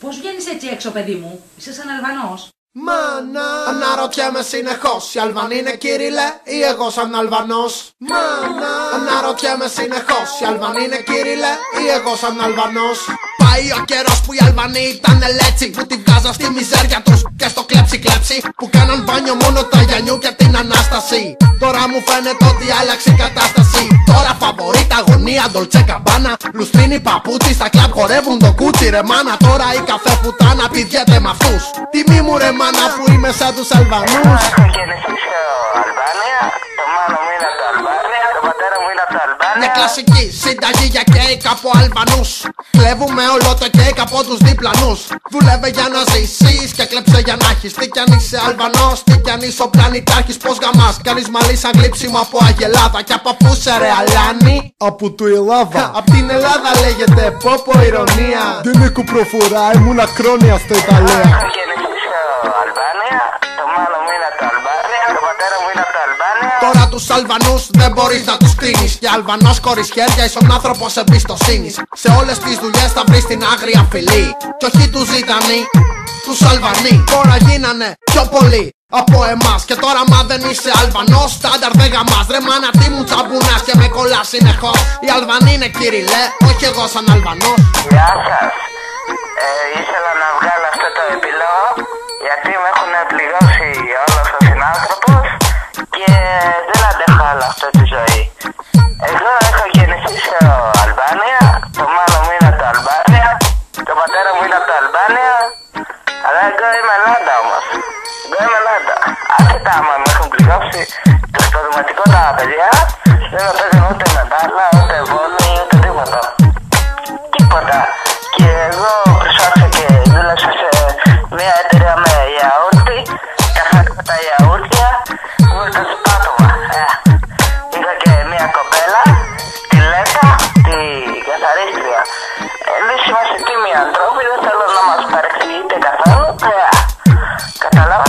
Πώς βγαίνεις έτσι έξω, παιδί μου? Είσαι σαν Αλβανός. Μάνα, αναρωτιέμαι συνεχώς, οι Αλβανοί είναι Κύριλλε ή εγώ σαν Αλβανός? Μάνα, αναρωτιέμαι συνεχώς, οι Αλβανοί είναι Κύριλλε ή εγώ σαν Αλβανός? Πάει ο καιρός που οι Αλβανοί ήταν λέτσι, που τη βγάζαν στη μιζέρια τους και στο κλέψι κλέψι, που κάναν μπάνιο μόνο τα Γιαννιού και την Ανάσταση. Τώρα μου φαίνεται ότι άλλαξε η κατάσταση. Τώρα φαβορίτα γωνία, Ντολτσε Καμπάνα, λουστρίνι παπούτσι, στα κλαμπ χορεύουν το κούτσι. Ρε μάνα, τώρα η καφέ πουτάνα πηδιέται μ' αυτούς. Τιμή μου ρε μάνα που είμαι σαν τους Αλβανούς. Έχω γεννηθεί Αλβάνια, το μάνο μου είναι από τα Αλβάνια, το πατέρα μου είναι από τα Αλβάνια. Μια κλασική συνταγή για κέικ από Αλβανούς. Κλέβουμε όλο το κέικ από τους διπλανούς. Δουλεύε για να ζήσεις και κλέψε για να έχεις. Τι κι αν είσαι Αλβανός, τι κι αν είσαι ο πλανητάρχης, πώς γαμάς. Κάνεις μαλλί σαν γλύψιμο από Αγελάδα. Και από πού σε ρε Αλάνη? Από του Ελλάδα. Απ' την Ελλάδα λέγεται, πόπο ηρωνία. Δεν έχω προφορά, ήμουν ακρόνια στα Ιταλία. Έχω γεννηθεί Αλβάνια, το μάνο μου είναι από τα Αλβάνια, το πατέρα μου είναι από τα Αλβάνια. Τώρα τους Αλβανούς δεν μπορείς να τους κρίνεις. Και Αλβανός χωρίς χέρια ίσον άνθρωπος εμπιστοσύνης. Σε όλες τις δουλειές θα βρεις την άγρια φυλή. Κι όχι τους Ζητανοί, τους Αλβανοί. Τώρα γίνανε πιο πολλοί από εμάς. Και τώρα μα δεν είσαι Αλβανός, στάνταρ δεν γαμάς. Ρε μάνα τι μου τσαμπουνάς και με κολλάς συνεχώς. Οι Αλβανοί είναι Κύριλλε, όχι εγώ σαν Αλβανός. Γεια σας. Ήθελα να βγάλω αυτό το επιλόγο γιατί με έχουν πληγώσει όλος ο συνάνθρωπος και δεν αντέχω άλλο αυτή τη ζωή. Εγώ έχω γεννηθεί σε Αλβάνια, το μάνο μου είναι από τα Αλβάνια, το πατέρα μου είναι από τα Αλβάνια, αλλά εγώ είμαι Ελλάδα όμως. Εγώ είμαι Ελλάδα. Άσχετα άμα με έχουν πληγώσει το σποδηματικό τα παιδιά, δεν με παίζουν ούτε μετάλλα, ούτε βόλοι, ούτε τίποτα. Τίποτα. Και εγώ προσπάθησα και δούλεψα σε μια εταιρεία με γιαούρτι. Καθάρισα τα γιαούρτια μου στο σπάτωμα. Είχα και μια κοπέλα, τη Λέτα, τη καθαρίστρια. Εμείς είμαστε τίμοι ανθρώποι, δεν θέλω να μας παρεξηγείτε καθόλου. Καταλάβατε.